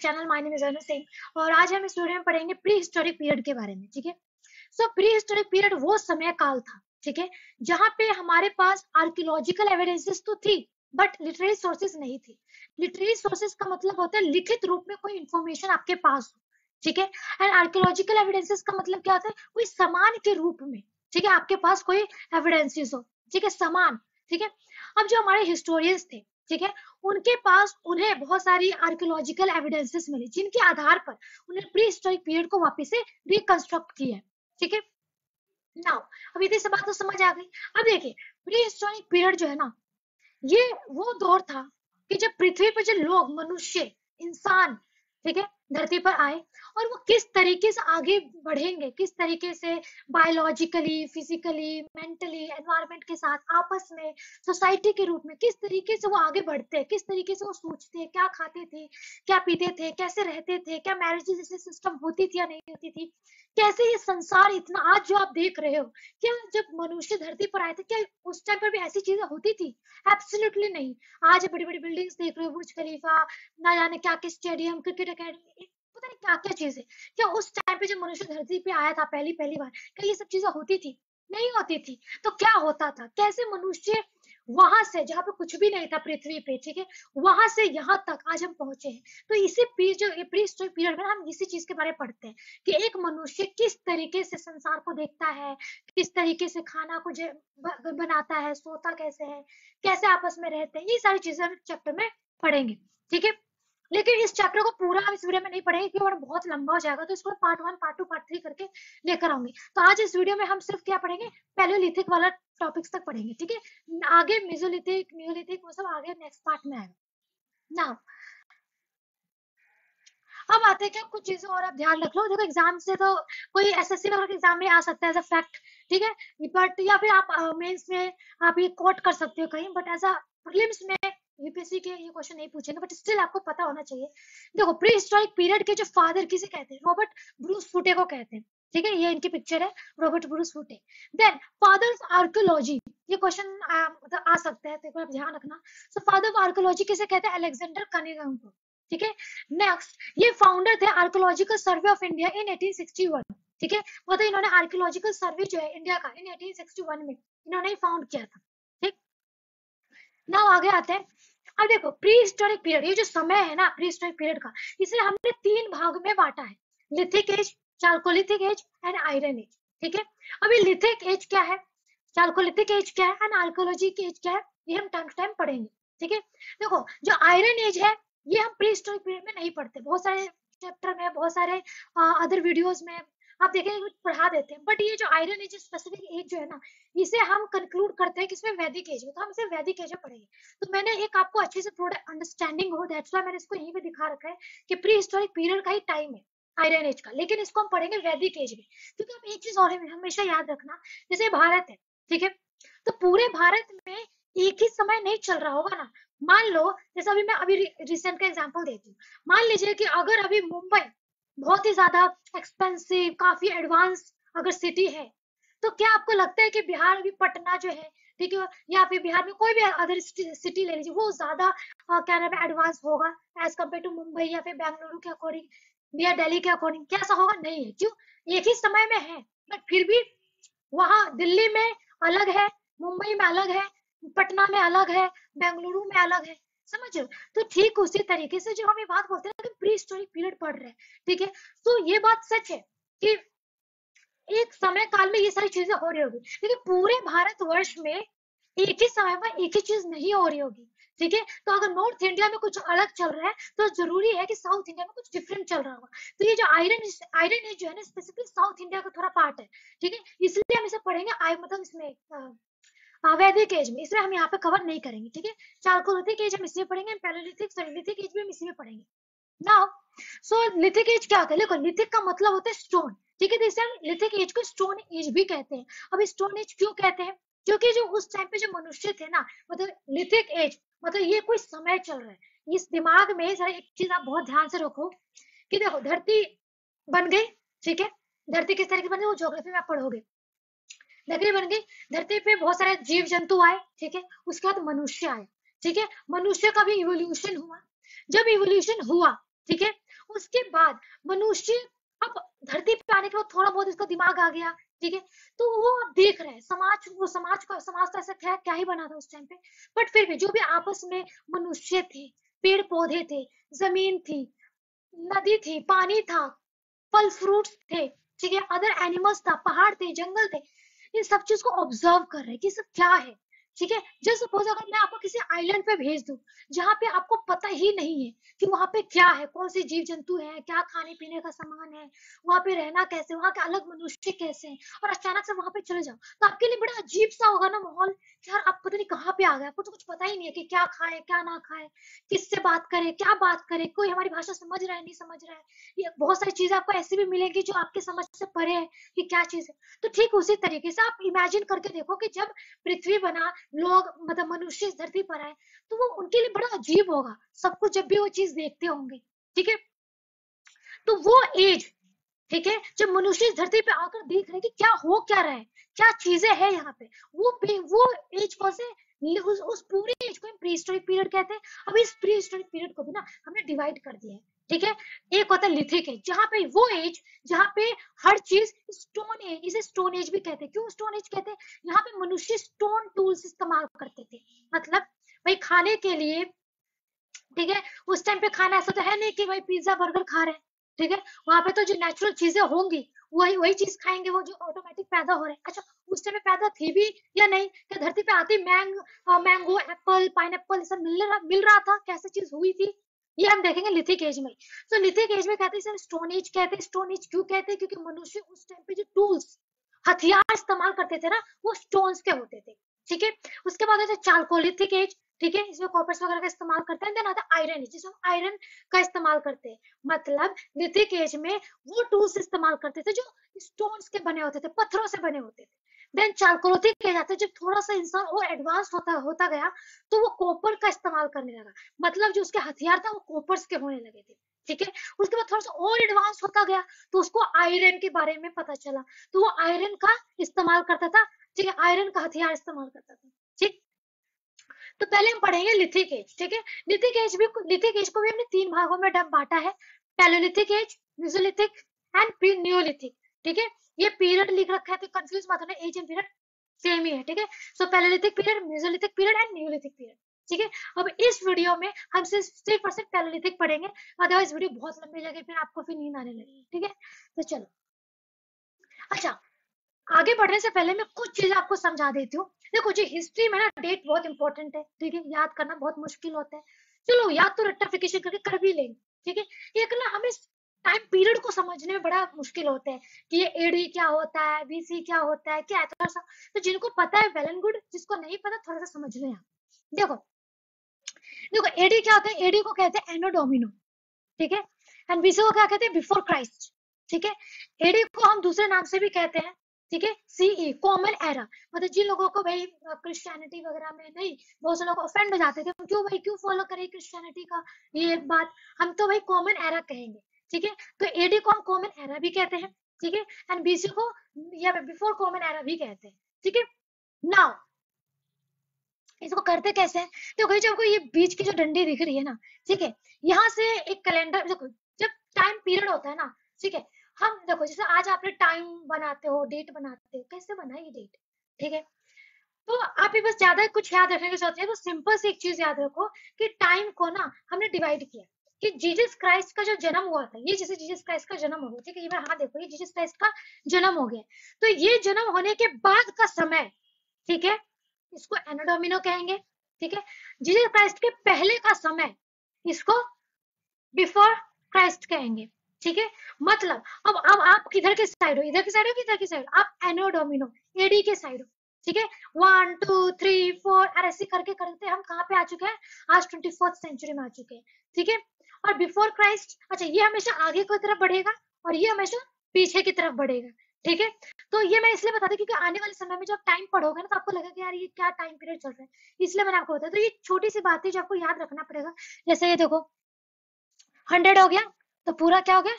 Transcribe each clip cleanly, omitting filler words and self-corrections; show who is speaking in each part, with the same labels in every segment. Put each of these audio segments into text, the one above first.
Speaker 1: Channel. My name is अनु सिंह और आज हम इस वीडियो में पढ़ेंगे प्री हिस्टोरिक पीरियड के बारे में। ठीक है, सो प्री हिस्टोरिक पीरियड वो समय काल था, ठीक है, जहां पे हमारे पास आर्कियोलॉजिकल एविडेंसेस तो थी बट लिटरेरी सोर्सेज नहीं थी। लिटरेरी सोर्सेज का मतलब होता है लिखित रूप में कोई इंफॉर्मेशन आपके पास हो, ठीक है। एंड आर्कियोलॉजिकल एविडेंसेस का मतलब क्या होता है, कोई समान के रूप में, ठीक है, आपके पास कोई एविडेंसेस हो, ठीक है, समान, ठीक है। अब जो हमारे हिस्टोरियंस थे, ठीक है, उनके पास उन्हें बहुत सारी आर्कियोलॉजिकल एविडेंसेस मिली जिनके आधार पर उन्हें प्री हिस्टोरिक पीरियड को वापस से रिकंस्ट्रक्ट किया है, ठीक है। नाउ अब इतनी सी बात तो समझ आ गई। अब देखिए प्री हिस्टोरिक पीरियड जो है ना, ये वो दौर था कि जब पृथ्वी पर जो लोग, मनुष्य, इंसान, ठीक है, धरती पर आए और वो किस तरीके से आगे बढ़ेंगे, किस तरीके से बायोलॉजिकली, फिजिकली, मेंटली, एनवायरनमेंट के साथ आपस में, सोसाइटी के रूप में किस तरीके से वो आगे बढ़ते हैं, किस तरीके से वो सोचते हैं, क्या खाते थे, क्या पीते थे, कैसे रहते थे, क्या मैरिज जैसे सिस्टम होती थी या नहीं होती थी, कैसे ये संसार इतना आज जो आप देख रहे हो, क्या जब मनुष्य धरती पर आए थे क्या उस टाइम पर भी ऐसी चीजें होती थी? एब्सोल्युटली नहीं। आज बड़ी बड़ी बिल्डिंग्स देख रहे हो, बुर्ज खलीफा, ना जाने क्या क्या स्टेडियम, क्रिकेट एकेडमी, पता नहीं क्या क्या चीजें। क्या उस टाइम पे जब मनुष्य धरती पे आया था पहली पहली बार, क्या ये सब चीजें होती थी? नहीं होती थी। तो क्या होता था, कैसे मनुष्य वहां से जहाँ पे कुछ भी नहीं था पृथ्वी पे, ठीक है, वहां से यहाँ तक आज हम पहुंचे हैं। तो इसी जो प्री हिस्टोरिक पीरियड में हम इसी चीज के बारे में पढ़ते हैं कि एक मनुष्य किस तरीके से संसार को देखता है, किस तरीके से खाना को बनाता है, सोता कैसे है, कैसे आपस में रहते हैं, ये सारी चीजें हम चैप्टर में पढ़ेंगे, ठीक है। लेकिन इस चैप्टर को पूरा हम इस वीडियो में नहीं पढ़ेंगे क्योंकि बहुत लंबा हो जाएगा, तो इसको पार्ट 1, पार्ट 2, पार्ट 3 करके लेकर आऊंगी। तो आज इस वीडियो में हम सिर्फ क्या पढ़ेंगे, पैलियोलिथिक वाला टॉपिक्स तक पढ़ेंगे, ठीक है। आगे मेसोलिथिक, नियोलिथिक, वो सब आगे नेक्स्ट पार्ट में आएगा ना। अब आते हैं क्या कुछ चीजें और आप ध्यान रख लो। देखो एग्जाम से तो कोई एसएससी वगैरह के एग्जाम में आ सकता है एज अ फैक्ट, ठीक है, बट या फिर आप मेंस में आप ये कोट कर सकते हो कहीं, बट एज अ प्रीलिम्स में यूपीएससी के ये क्वेश्चन नहीं पूछेंगे, बट स्टिल आपको पता होना चाहिए। देखो प्री हिस्टोरिक पीरियड के जो फादर किसे कहते हैं, रॉबर्ट ब्रूस फुटे को कहते हैं, ठीक है, ये इनकी पिक्चर है, रॉबर्ट ब्रूस फुटे। देन फादर ऑफ आर्कियोलॉजी, ये क्वेश्चन मतलब आ सकता है, तो आप ध्यान रखना। सो फादर ऑफ आर्कियोलॉजी किसे कहते हैं, अलेक्जेंडर कनिंघम को, ठीक है। नेक्स्ट ये फाउंडर थे archaeological survey of India in 1861, ठीक है, मतलब इन्होंने आर्कियोलॉजिकल सर्वे जो है इंडिया का इन 1861 में इन्होंने ही फाउंड किया था, ठीक। नाउ आगे आते हैं। अब देखो प्री हिस्टोरिक पीरियड, ये जो समय है ना प्री हिस्टोरिक पीरियड का, इसे हमने 3 भाग में बांटा है, lithic age, chalcolithic age and iron age, ठीक है। अभी लिथिक एज क्या है, चाल्कोलिथिक एज क्या है एंड आर्कियोलॉजिक एज क्या है, ये हम टाइम टू टाइम पढ़ेंगे, ठीक है। देखो जो आयरन एज है ये हम प्री हिस्टोरिक पीरियड में नहीं पढ़ते, बहुत सारे चैप्टर में, बहुत सारे अदर वीडियोस में आप देखेंगे पढ़ा देते हैं, बट ये जो आयरन एज स्पेसिफिक एज जो है ना, इसे हम कंक्लूड करते हैं किसमें, वैदिक एज में, तो हम इसे वैदिक एज में पढ़ेंगे। तो मैंने एक आपको अच्छे से थोड़ा अंडरस्टैंडिंग हो, दैट्स व्हाई मैंने इसको यहीं पे दिखा रखा है कि प्री हिस्टोरिक पीरियड का ही टाइम है आयरन एज का, लेकिन इसको हम पढ़ेंगे वैदिक एज में। क्योंकि आप एक चीज और हमेशा याद रखना, जैसे भारत है, ठीक है, तो पूरे भारत में एक ही समय नहीं चल रहा होगा ना। मान लो जैसे अभी मैं अभी रिसेंट का एग्जांपल देती हूँ, मान लीजिए कि अगर अभी मुंबई बहुत ही ज्यादा एक्सपेंसिव, काफी एडवांस अगर सिटी है, तो क्या आपको लगता है कि बिहार अभी पटना जो है, ठीक है, या फिर बिहार में कोई भी अदर सिटी ले लीजिए, वो ज्यादा क्या नाम है, एडवांस होगा एज कम्पेयर टू मुंबई या फिर बेंगलुरु के अकॉर्डिंग या दिल्ली के अकॉर्डिंग? कैसा होगा? नहीं है। क्यों? एक ही समय में है, बट फिर भी वहां दिल्ली में अलग है, मुंबई में अलग है, पटना में अलग है, बेंगलुरु में अलग है, समझ रहे हो? तो ठीक उसी तरीके से जो हम ये बात बोलते हैं कि प्री हिस्टोरिक पीरियड पढ़ रहे हैं, ठीक है, तो ये बात सच है कि एक समय काल में ये सारी चीजें हो रही होगी, लेकिन पूरे भारतवर्ष में एक ही समय पर एक ही चीज नहीं हो रही होगी, ठीक है। तो अगर नॉर्थ इंडिया में कुछ अलग चल रहा है तो जरूरी है कि साउथ इंडिया में कुछ डिफरेंट चल रहा होगा। तो ये जो आयरन एज जो है ना, स्पेसिफिकली साउथ इंडिया का थोड़ा पार्ट है, ठीक है, इसलिए हम इसे पढ़ेंगे मतलब इसमें वैदिक एज में, इसमें हम यहाँ पे कवर नहीं करेंगे, ठीक है। चाल्कोलिथिक एज हम इसमें पढ़ेंगे, पैलियोलिथिक, सेनोलिथिक एज भी हम इसी में पढ़ेंगे। नाउ सो लिथिक एज क्या होता है, देखो लिथिक का मतलब होता है स्टोन, ठीक है, तो इसे हम लिथिक एज को स्टोन एज भी कहते हैं। अब स्टोन एज क्यों कहते हैं? क्योंकि जो उस टाइम पे जो मनुष्य थे ना, मतलब लिथिक एज मतलब ये कोई समय चल रहा है। इस दिमाग में जरा एक चीज आप बहुत ध्यान से रखो कि देखो धरती बन गई, ठीक है, धरती किस तरीके से बनी वो ज्योग्राफी में आप पढ़ोगे। धरती बन गई, धरती पे बहुत सारे जीव जंतु आए, ठीक है, उसके बाद मनुष्य आए, ठीक है, मनुष्य का भी इवोल्यूशन हुआ। जब इवोल्यूशन हुआ, ठीक है, उसके बाद मनुष्य अब धरती पे आने के बाद थोड़ा बहुत इसका दिमाग आ गया, ठीक है, तो वो अब देख रहे हैं समाज, वो समाज तो ऐसा क्या ही बना था उस टाइम पे, बट फिर भी जो भी आपस में मनुष्य थे, पेड़ पौधे थे, जमीन थी, नदी थी, पानी था, फल फ्रूट्स थे, ठीक है, अदर एनिमल्स था, पहाड़ थे, जंगल थे, इन सब चीज को ऑब्जर्व कर रहे हैं कि सब क्या है, ठीक है। जस्ट सपोज अगर मैं आपको किसी आइलैंड पे भेज दूं जहाँ पे आपको पता ही नहीं है कि वहां पे क्या है, कौन से जीव जंतु है, क्या खाने पीने का सामान है, वहां पे रहना कैसे, वहां के अलग मनुष्य कैसे हैं, और अचानक से वहां पे चले जाओ तो आपके लिए बड़ा अजीब सा होगा ना माहौल कि यार आप पता नहीं कहाँ पे आ गए, आपको तो कुछ पता ही नहीं है कि क्या खाए क्या ना खाए, किससे बात करे क्या बात करे, कोई हमारी भाषा समझ रहा है नहीं समझ रहा है, ये बहुत सारी चीजें आपको ऐसी भी मिलेंगी जो आपके समझ से परे है कि क्या चीज है। तो ठीक उसी तरीके से आप इमेजिन करके देखो कि जब पृथ्वी बना, लोग मतलब मनुष्य इस धरती पर आए, तो वो उनके लिए बड़ा अजीब होगा सब कुछ जब भी वो चीज देखते होंगे, ठीक है। तो वो एज, ठीक है, जब मनुष्य इस धरती पे आकर देख रहे हैं कि क्या हो क्या रहा है, क्या चीजें हैं यहाँ पे, वो एज कौन से, उस पूरे एज को हम प्रीहिस्टोरिक पीरियड कहते हैं। अब इस प्रीहिस्टोरिक पीरियड को भी ना हमने डिवाइड कर दिया है, ठीक है। एक होता है लिथिक एज, जहाँ पे वो एज जहाँ पे हर चीज स्टोन एज, इसे स्टोन एज भी कहते हैं। क्यों स्टोन एज कहते हैं? यहाँ पे मनुष्य स्टोन टूल्स इस्तेमाल करते थे, मतलब भाई खाने के लिए, ठीक है, उस टाइम पे खाना ऐसा तो है नहीं कि भाई पिज्जा बर्गर खा रहे हैं, ठीक है, वहां पे तो जो नेचुरल चीजें होंगी वही वही चीज खाएंगे, वो जो ऑटोमेटिक पैदा हो रहे हैं। अच्छा, उस टाइम पे पैदा थी भी या नहीं, क्या धरती पे आती मैंगो एप्पल पाइनएप्पल सब मिल रहा था, कैसे चीज हुई थी, ये हम देखेंगे लिथिक एज में। तो लिथिक एज में कहते हैं स्टोन एज कहते हैं। स्टोन एज क्यों कहते हैं? क्योंकि मनुष्य उस टाइम पे जो टूल्स हथियार इस्तेमाल करते थे ना वो स्टोन्स के होते थे, ठीक है। उसके बाद होता है चालकोलिथिक एज, ठीक है, इसमें कॉपर्स वगैरह का इस्तेमाल करते हैं। देन आता है आयरन एज, जिसमें हम आयरन का इस्तेमाल करते हैं। मतलब लिथिक एज में वो टूल्स इस्तेमाल करते थे जो स्टोन्स के बने होते थे, पत्थरों से बने होते थे। देन चालकोलिथिक एज आता है, जब थोड़ा सा इंसान और एडवांस होता होता गया तो वो कॉपर का इस्तेमाल करने लगा, मतलब जो उसके हथियार था वो कॉपर्स के होने लगे थे, ठीक है। उसके बाद थोड़ा सा और एडवांस होता गया तो उसको आयरन के बारे में पता चला, तो वो आयरन का इस्तेमाल करता था, ठीक है, आयरन का हथियार इस्तेमाल करता था, ठीक। तो पहले हम पढ़ेंगे लिथिक एज, ठीक है। लिथिक एज को भी हमने तीन भागों में बांटा है, palaeolithic age, mesolithic and neolithic, ठीक है। ये पीरियड लिख रखा है तो कंफ्यूज मत होना, एज एंड पीरियड सेम ही है, ठीक है। So palaeolithic period, mesolithic period and neolithic period, ठीक है। अब इस वीडियो में हम सिर्फ और सिर्फ पैलोलिथिक पढ़ेंगे, अदरवाइज वीडियो बहुत लंबी लगेगी, फिर आपको फिर नींद आने लगेगी, ठीक है। तो चलो, अच्छा, आगे बढ़ने से पहले मैं कुछ चीजें आपको समझा देती हूँ। देखो जी, हिस्ट्री में ना डेट बहुत इंपॉर्टेंट है, ठीक है, याद करना बहुत मुश्किल होता है। चलो याद तो रट्टाफिकेशन करके कर भी लेंगे, ठीक है। एक ना हमें टाइम पीरियड को समझने में बड़ा मुश्किल होता है कि ये एडी क्या होता है, बीसी क्या होता है, क्या है, थोड़ा सा तो जिनको पता है वेल एंड गुड, जिसको नहीं पता थोड़ा सा समझ लें आप। देखो देखो, एडी क्या होता है? एडी को कहते हैं एनो डोमिनो, ठीक है, एंड बीसी को क्या कहते हैं? बिफोर क्राइस्ट, ठीक है। एडी को हम दूसरे नाम से भी कहते हैं, ठीक है, सीई, कॉमन एरा। मतलब जिन लोगों को भाई क्रिश्चियनिटी वगैरह में नहीं, बहुत से लोग ऑफेंड हो जाते थे, क्यों भाई क्यों फॉलो करें क्रिश्चियनिटी का ये बात, हम तो भाई कॉमन एरा कहेंगे, ठीक है। तो एडी को हम कॉमन एरा भी कहते हैं, ठीक है, एंड बीसी को या बिफोर कॉमन एरा भी कहते हैं, ठीक है। नाउ इसको करते कैसे हैं? देखो, जब आपको ये बीच की जो डंडी दिख रही है ना, ठीक है, यहाँ से एक कैलेंडर, देखो जब टाइम पीरियड होता है ना, ठीक है, हम देखो जैसे आज आपने टाइम बनाते हो, डेट बनाते हो, कैसे बना ये डेट, ठीक है। तो आप ये बस ज्यादा कुछ याद रखने की जरूरत नहीं है, बस सिंपल सी एक चीज याद रखो कि टाइम को ना हमने डिवाइड किया कि जीसस क्राइस्ट का जो जन्म हुआ था, ये जैसे जीसस क्राइस्ट का जन्म हो गया, ठीक है, ये मेरा हाथ देखो, ये जीसस क्राइस्ट का जन्म हो गया, तो ये जन्म होने के बाद का समय, ठीक है, इसको एनो डोमिनो कहेंगे, ठीक है। जीसस क्राइस्ट के पहले का समय, इसको बिफोर क्राइस्ट कहेंगे, ठीक है। मतलब अब आप किधर के साइड हो, इधर की साइड हो कि इधर की साइड, आप एनो डोमिनो एडी के साइड हो, ठीक है। 1 2 3 4 और ऐसे करके करते हम कहाँ पे आ चुके हैं? आज 24th सेंचुरी में आ चुके हैं, ठीक है। और बिफोर क्राइस्ट, अच्छा, ये हमेशा आगे की तरफ बढ़ेगा और ये हमेशा पीछे की तरफ बढ़ेगा, ठीक है। तो ये मैं इसलिए बता दी क्योंकि आने वाले समय में जब टाइम पढ़ोगे ना तो आपको लगेगा कि यार ये क्या टाइम पीरियड चल रहा है, इसलिए मैंने आपको बताया। तो ये छोटी सी बात है जो आपको याद रखना पड़ेगा। जैसे ये देखो 100 हो गया तो पूरा क्या हो गया?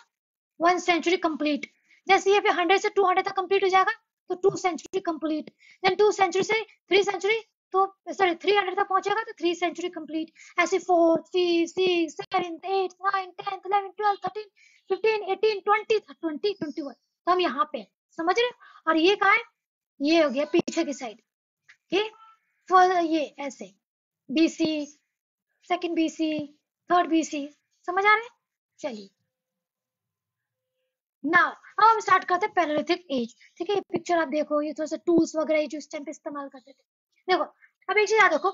Speaker 1: 1 सेंचुरी कंप्लीट। जैसे ये फिर 100 से 200 तक कंप्लीट हो जाएगा तो 2 सेंचुरी कंप्लीट। देन 2 सेंचुरी से 3 सेंचुरी तो सॉरी 300 तक पहुंचेगा तो 3 सेंचुरी कंप्लीट, ऐसे 4 3 6 7 8 9 10 11 12 13 15 18 20 20 21, तो हम यहाँ पे हैं, समझ रहे हो। और ये कहाँ है, ये हो गया पीछे की साइड, ठीक। फर्स्ट ये ऐसे BC, second BC, third BC, समझ आ रहे हैं। चलिए ना अब हम स्टार्ट करते हैं पैलेलिथिक एज, ठीक है। ये पिक्चर आप देखो, ये थोड़ा सा टूल्स वगैरह जो इस टाइम पे इस्तेमाल करते थे। देखो अब एक चीज याद रखो,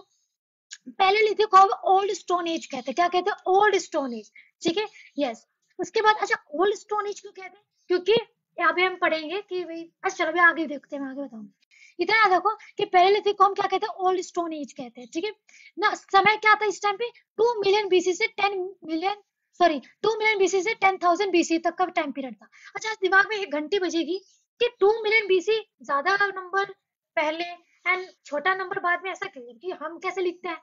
Speaker 1: पैलेलिथिक को ओल्ड स्टोन एज कहते हैं, क्या कहते हैं, ओल्ड स्टोन एज, ठीक है। यस, उसके बाद अच्छा ओल्ड स्टोन एज क्यों कहते हैं, क्योंकि अभी हम पढ़ेंगे कि भाई, अच्छा चलो अभी आगे देखते हैं, मैं आगे बताऊंगी। इतना याद रखो कि पैलेलिथिक को हम क्या कहते हैं, ओल्ड स्टोन एज कहते हैं, ठीक है ना। समय क्या था इस टाइम पे, 2 मिलियन बीसी से 10 मिलियन, सॉरी 2 मिलियन बीसी से 10,000 बीसी तक का टाइम पीरियड था। अच्छा दिमाग में एक घंटी बजेगी कि 2 मिलियन बीसी ज्यादा नंबर पहले एंड छोटा नंबर बाद में, ऐसा क्यों, कि हम कैसे लिखते हैं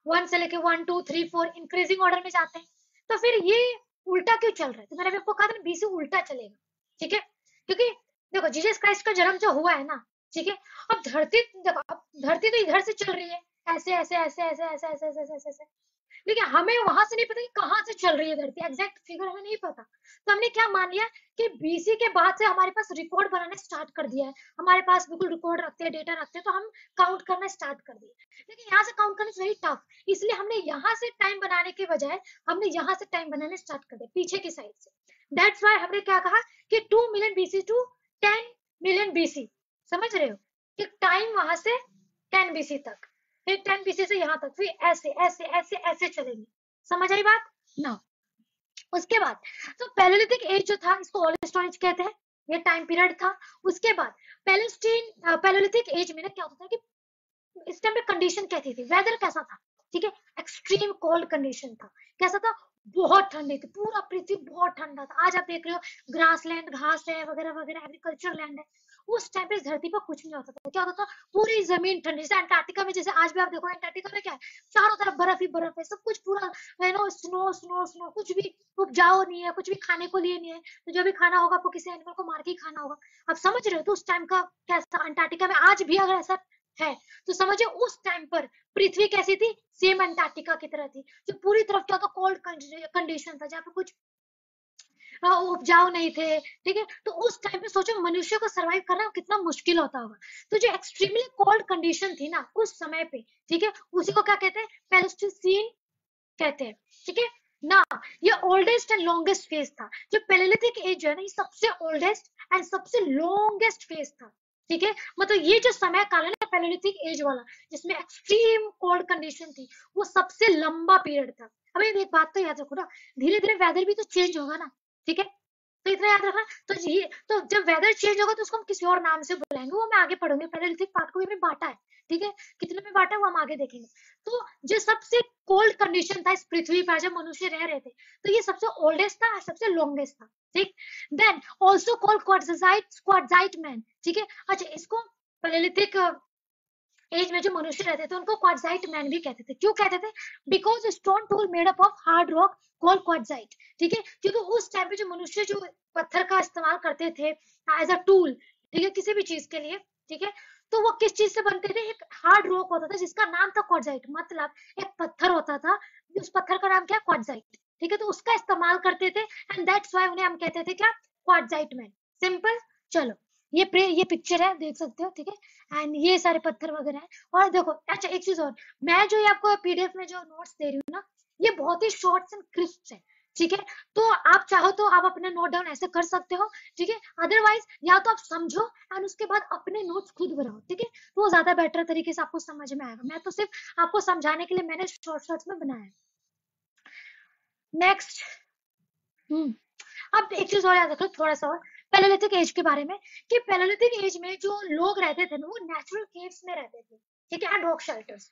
Speaker 1: 1 से लेके 1 2 3 4 इंक्रीजिंग ऑर्डर में जाते हैं, तो फिर ये उल्टा क्यों चल रहा है। तो मैंने आपको कहा था बीसी उल्टा चलेगा, ठीक है, क्योंकि देखो जीसस क्राइस्ट का जन्म जो हुआ है ना, ठीक है, अब धरती, देखो अब धरती तो इधर से चल रही है, ऐसे ऐसे ऐसे ऐसे ऐसे ऐसे ऐसे ऐसे ऐसे, लेकिन हमें वहां से नहीं पता कि कहाँ से चल रही है धरती, एग्जैक्ट फिगर हमें नहीं पता। तो हमने क्या मान लिया कि बीसी के बाद से हमारे पास रिकॉर्ड बनाने स्टार्ट कर दिया है, हमारे पास बिल्कुल रिकॉर्ड रखते हैं, डेटा रखते हैं, तो हम काउंट करना स्टार्ट कर दिए। लेकिन यहाँ से काउंट करना वेरी टफ, इसलिए हमने यहाँ से टाइम बनाने के बजाय हमने यहाँ से टाइम बनाने स्टार्ट कर दिया पीछे की साइड से। दैट्स वाई हमने क्या कहा कि 2 million BC to 10 million BC, समझ रहे हो, कि टाइम वहां से 10 बीसी तक, फिर 10 बीसी से यहाँ तक, फिर ऐसे ऐसे ऐसे ऐसे चलेंगे, समझ आई बात ना। उसके बाद तो पैलेलिथिक एज जो था इसको ओल्ड स्टोन एज कहते हैं, ये टाइम पीरियड था। उसके बाद पैलेलिथिक एज में ना क्या होता था कि इस टाइम पे कंडीशन कैसी थी, वेदर कैसा था, ठीक है, एक्सट्रीम कोल्ड कंडीशन था। कैसा था, बहुत ठंडी थी, पूरा पृथ्वी बहुत ठंडा था। आज आप देख रहे हो ग्रास लैंड, घास है वगैरह वगैरह, एग्रीकल्चर लैंड है। उस टाइम पे इस धरती पर कुछ नहीं होता था, क्या होता था, पूरी जमीन ठंडी, जैसे अंटार्कटिका में, जैसे आज भी आप देखो अंटार्कटिका में क्या है, चारों तरफ बर्फ ही बर्फ है, सब कुछ पूरा है नो, स्नो स्नो स्नो, कुछ भी उपजाऊ नहीं है, कुछ भी खाने को लिए नहीं है, तो जो भी खाना होगा आपको किसी एनिमल को मार के ही खाना होगा। आप समझ रहे हो, तो उस टाइम का कैसा अंटार्कटिका में, आज भी अगर ऐसा है तो समझिए उस टाइम पर पृथ्वी कैसी थी, सेम अंटार्कटिका की तरह थी, जो पूरी तरफ क्या था, कोल्ड कंडीशन था, जहाँ पे कुछ उपजाऊ नहीं थे, ठीक है। तो उस टाइम पे सोचो मनुष्य को सरवाइव करना कितना मुश्किल होता होगा। तो जो एक्सट्रीमली कोल्ड कंडीशन थी ना उस समय पे, ठीक है, उसी को क्या कहते हैं, पैलेस्टीन कहते हैं, ठीक है ना। ये ओल्डेस्ट एंड लॉन्गेस्ट फेज था, जो पैलेलिथिक एज जो है ना, ये सबसे ओल्डेस्ट एंड सबसे लॉन्गेस्ट फेज था, ठीक है। मतलब ये जो समय काल है ना पैलेलिथिक एज वाला, जिसमें एक्सट्रीम कोल्ड कंडीशन थी, वो सबसे लंबा पीरियड था। अब एक बात तो याद रखो ना, धीरे धीरे वेदर भी तो चेंज होगा ना, ठीक है, तो इतना याद रखना। तो जब वेदर चेंज होगा तो उसको हम किसी और नाम से बुलाएंगे, वो मैं आगे पढ़ूंगी, पैलेलिथिक पार्ट को भी हमने बांटा है, ठीक है, कितने में बांटा है वो हम आगे देखेंगे। तो जो सबसे कोल्ड कंडीशन था इस पृथ्वी पर जब मनुष्य रह रहे थे, तो ये सबसे ओल्डेस्ट था, सबसे लॉन्गेस्ट था, ठीक। Then also called quartzite man, ठीक है। अच्छा इसको पैलेलिथिक एज में जो मनुष्य रहते थे उनको क्वार्टजाइट मैन भी कहते थे। क्यों कहते थे, because stone tool made up of hard rock called quartzite, ठीक है, क्योंकि उस टाइम पे जो मनुष्य जो पत्थर का इस्तेमाल करते थे एज अ टूल, ठीक है, किसी भी चीज के लिए, ठीक है, तो वो किस चीज से बनते थे, एक हार्ड रॉक होता था जिसका नाम था क्वार्टजाइट, मतलब एक पत्थर होता था, उस पत्थर का नाम क्या, क्वार्टजाइट, ठीक है, तो उसका इस्तेमाल करते थे एंड दैट्स व्हाई उन्हें हम कहते थे क्या, क्वार्टजाइट मैन, सिंपल। चलो ये पिक्चर है, देख सकते हो, ठीक है, एंड ये सारे पत्थर वगैरह है। और देखो अच्छा एक चीज और, मैं जो ये आपको पीडीएफ में जो नोट्स दे रही हूँ ना, ये बहुत ही शॉर्ट्स एंड क्रिस्प है, ठीक है, तो आप चाहो तो आप अपने नोट डाउन ऐसे कर सकते हो, ठीक है, अदरवाइज या तो आप समझो एंड उसके बाद अपने नोट्स खुद बनाओ, ठीक है, तो वो ज्यादा बेटर तरीके से आपको समझ में आएगा। मैं तो सिर्फ आपको समझाने के लिए मैंने शॉर्ट्स में बनाया है। नेक्स्ट, अब एक चीज और याद रखो, थोड़ा सा और पैलेलिथिक एज के बारे में, कि पैलेलिथिक एज में जो लोग रहते थे ना वो नेचुरल केव्स में रहते थे, ठीक है, and rock shelters.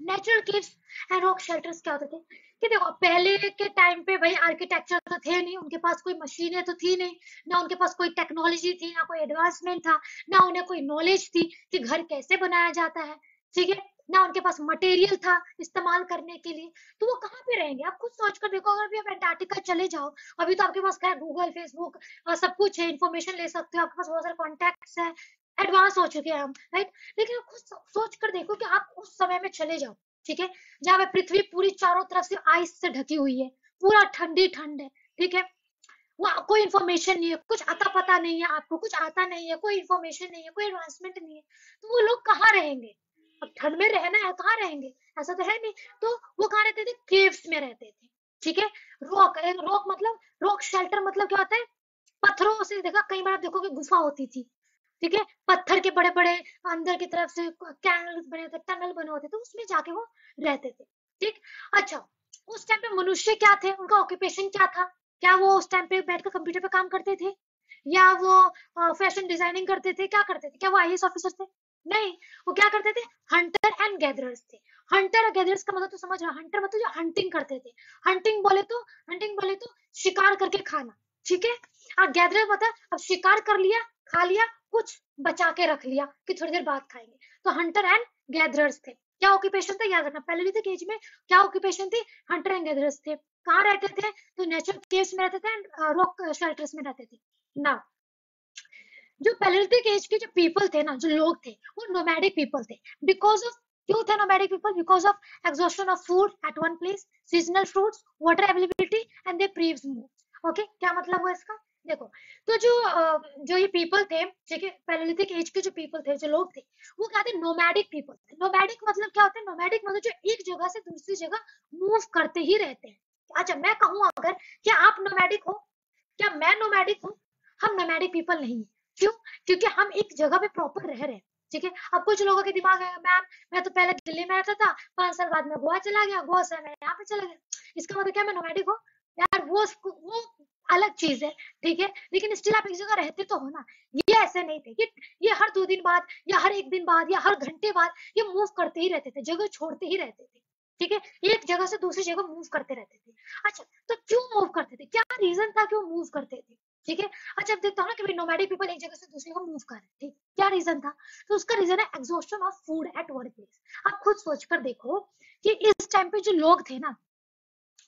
Speaker 1: Natural caves and rock shelters क्या होते थे, कि देखो पहले के टाइम पे भाई आर्किटेक्चर तो थे नहीं, उनके पास कोई मशीनें तो थी नहीं, ना उनके पास कोई टेक्नोलॉजी थी, ना कोई एडवांसमेंट था, ना उन्हें कोई नॉलेज थी कि घर कैसे बनाया जाता है, ठीक है, ना उनके पास मटेरियल था इस्तेमाल करने के लिए। तो वो कहाँ पे रहेंगे, आप खुद सोच कर देखो, अगर भी आप अंटार्कटिका चले जाओ, अभी तो आपके पास क्या है, गूगल फेसबुक सब कुछ है, इन्फॉर्मेशन ले सकते हो, आपके पास बहुत सारे कॉन्टेक्ट्स है, एडवांस हो चुके हैं हम, राइट। लेकिन आप खुद सोच कर देखो कि आप उस समय में चले जाओ, ठीक है, जहाँ पे पृथ्वी पूरी चारों तरफ से आइस से ढकी हुई है, पूरा ठंडी ठंड है, ठीक है, वहाँ कोई इन्फॉर्मेशन नहीं है, कुछ आता पता नहीं है, आपको कुछ आता नहीं है, कोई इन्फॉर्मेशन नहीं है, कोई एडवांसमेंट नहीं है, तो वो लोग कहाँ रहेंगे? अब ठंड में रहना है, कहाँ रहेंगे? ऐसा तो है नहीं। तो वो कहाँ रहते थे? केव्स में रहते थे, ठीक है। रॉक मतलब, रॉक शेल्टर मतलब क्या होता है? पत्थरों से, देखा कई बार आप देखोगे गुफा होती थी, ठीक है, पत्थर के बड़े बड़े अंदर की तरफ से कैनल्स बने थे, टनल बने होते थे, उसमें जाके वो रहते थे, ठीक। अच्छा, उस टाइम पे मनुष्य क्या थे, उनका ऑक्यूपेशन क्या था? क्या वो उस टाइम पे बैठकर कंप्यूटर पे काम करते थे, या वो फैशन डिजाइनिंग करते थे, क्या करते थे? क्या वो आईएएस ऑफिसर थे? नहीं। वो क्या करते थे? हंटर एंड गैदरर्स थे। हंटर और गैदरर्स का मतलब तो समझ रहा, हंटर मतलब जो हंटिंग करते थे। हंटिंग बोले तो शिकार करके खाना, ठीक है। और गैदरर मतलब अब शिकार कर लिया, खा लिया, कुछ बचा के रख लिया कि थोड़ी देर बाद खाएंगे, तो हंटर एंड गैदरर्स थे। क्या ऑक्यूपेशन था, याद रखना, पैलेलिथिक एज में क्या ऑक्यूपेशन थी? हंटर एंड गैदरर्स थे। कहाँ रहते थे? तो नेचुरल केव्स में रहते थे एंड रॉक शेल्टर्स में रहते थे ना। जो पैलेलिथिक एज के जो पीपल थे ना, जो लोग थे, वो नोमैडिक पीपल थे। बिकॉज ऑफ, क्यों थे nomadic people? Because of exhaustion of food at one place, seasonal fruits, water availability and they prefer move. Okay, क्या मतलब हुआ इसका? देखो, तो जो ये पीपल थे, ठीक है, पैलेलिथिक एज के जो पीपल थे, जो लोग थे, वो क्या थे? नोमैडिक पीपल थे। नोमैडिक मतलब क्या होता है? नोमैडिक मतलब जो एक जगह से दूसरी जगह मूव करते ही रहते हैं। अच्छा, मैं कहूँ अगर, क्या आप नोमैडिक हो? क्या मैं नोमैडिक हूँ? हम नोमैडिक पीपल नहीं है। क्यों? क्योंकि हम एक जगह पे प्रॉपर रह रहे हैं, ठीक है। अब कुछ लोगों के दिमाग है, मैम मैं तो पहले दिल्ली में रहता था, 5 साल बाद में गोवा चला गया, गोवा से मैं यहाँ पे चला गया, इसका मतलब क्या मैं नोमैडिक हूँ? यार वो अलग चीज है, ठीक है, लेकिन स्टिल आप एक जगह रहते तो हो ना। ये ऐसे नहीं थे, ये हर 2 दिन बाद या हर 1 दिन बाद या हर घंटे बाद ये मूव करते ही रहते थे, जगह छोड़ते ही रहते थे, ठीक है, एक जगह से दूसरी जगह मूव करते रहते थे। अच्छा, तो क्यों मूव करते थे? क्या रीजन था क्यों मूव करते थे? ठीक है। अच्छा, अब देखता हूँ ना कि नोमैडिक पीपल एक जगह से दूसरी जगह मूव कर रहे हैं, ठीक, क्या रीजन था? तो उसका रीजन है exhaustion of food at one place. आप खुद सोच कर देखो कि इस टाइम पे जो लोग थे ना,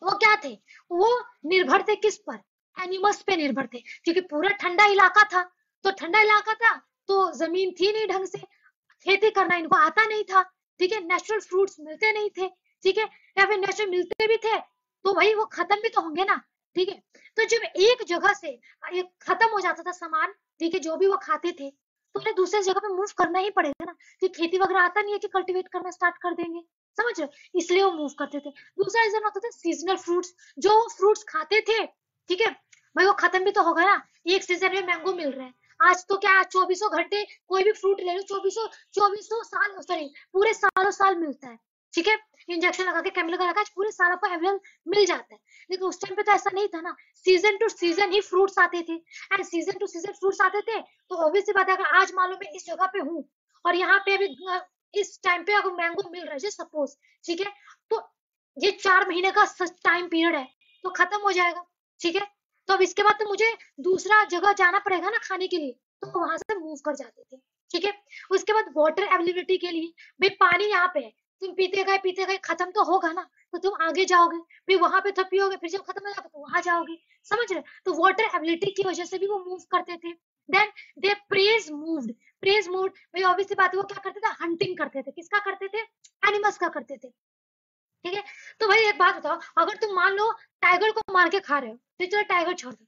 Speaker 1: वो क्या थे? वो निर्भर थे किस पर? एनिमल्स पे निर्भर थे, क्योंकि पूरा ठंडा इलाका था। तो ठंडा इलाका था, तो जमीन थी नहीं ढंग से, खेती करना इनको आता नहीं था, ठीक है, नेचुरल फ्रूट्स मिलते नहीं थे, ठीक है, या फिर नेचुरल मिलते भी थे तो भाई वो खत्म भी तो होंगे ना, ठीक है। तो जब एक जगह से ये खत्म हो जाता था सामान, ठीक है, जो भी वो खाते थे, तो उन्हें दूसरी जगह पे मूव करना ही पड़ेगा ना, कि खेती वगैरह आता नहीं है कि कल्टीवेट करना स्टार्ट कर देंगे, समझ रहे हो? इसलिए वो मूव करते थे। दूसरा रीजन होता था सीजनल फ्रूट्स, जो फ्रूट्स खाते थे, ठीक है, भाई वो खत्म भी तो होगा ना। एक सीजन में मैंगो मिल रहा है, आज तो क्या 2400 घंटे कोई भी फ्रूट ले लो, 2400 साल, सॉरी पूरे सालों साल मिलता है, ठीक है, इंजेक्शन लगा के केमिकल लगा के पूरे साल आपको अवेलेबल मिल जाता है। लेकिन उस टाइम पे तो ऐसा नहीं था ना, सीजन टू सीजन ही फ्रूट्स आते थे, and season two season fruits आते थे, तो ऑब्वियस सी बात है, अगर आज मान लो मैं इस जगह पे हूँ और यहाँ पे अभी इस टाइम पे अगर मैंगो मिल रहा है सपोज, ठीक है, तो ये 4 महीने का टाइम पीरियड है, तो खत्म हो जाएगा, ठीक है। तो अब इसके बाद तो मुझे दूसरा जगह जाना पड़ेगा ना खाने के लिए, तो वहां से मूव कर जाते थे, ठीक है। उसके बाद वाटर अवेलेबिलिटी के लिए, भाई पानी यहाँ पे है, तुम पीते गए खत्म तो होगा ना, तो तुम आगे जाओगे, फिर वहां पे तो पियोगे, फिर जब खत्म हो जाएगा तो वहां जाओगे, समझ रहे? तो वाटर एबिलिटी की वजह से भी वो मूव करते थे। देन दे प्रेज मूव्ड भाई ऑब्वियस सी बात है, वो क्या करते थे? हंटिंग करते थे। किसका करते थे? एनिमल्स का करते थे, ठीक है। तो भाई एक बात बताओ, अगर तुम मान लो टाइगर को मार के खा रहे हो, तो चलो टाइगर छोड़ दो,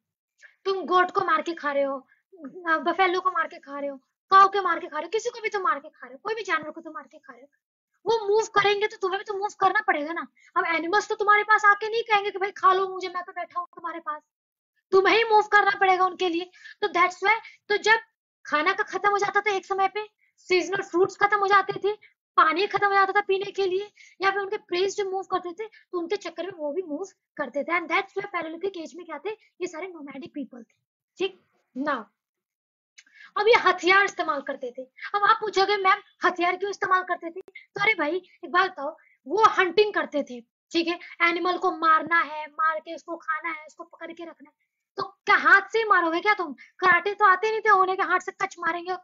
Speaker 1: तुम गोट को मार के खा रहे हो, बफेलो को मार के खा रहे हो, काऊ के मार के खा रहे हो, किसी को भी तो मार के खा रहे हो, कोई भी जानवर को तो मार के खा रहे हो, वो मूव करेंगे तो तुम्हें भी तो मूव करना पड़ेगा ना। अब एनिमल्स तो तुम्हारे पास आके नहीं कहेंगे कि भाई खा लो मुझे, मैं तो बैठा हूँ तुम्हारे पास, तुम्हें ही मूव करना पड़ेगा उनके लिए। तो दैट्स व्हाई, तो जब खाना का खत्म हो जाता था एक समय पे, सीजनल फ्रूट्स खत्म हो जाते थे, पानी खत्म हो जाता था पीने के लिए, या फिर उनके प्रेस जो मूव करते थे, तो उनके चक्कर में वो भी मूव करते थे, and that's why palaeolithic age में क्या थे? ये सारे नोमैडिक पीपल थे, ठीक ना। अब ये हथियार इस्तेमाल करते थे। अब आप पूछोगे मैम हथियार क्यों इस्तेमाल करते थे? तो अरे भाई एक बात बताओ, वो हंटिंग करते थे, ठीक है, एनिमल को मारना है, मार के उसको खाना है, उसको पकड़ के रखना है, तो क्या हाथ से ही मारोगे क्या तुम? कराटे तो आते नहीं थे, उन्हें के हाथ से कच मारेंगे,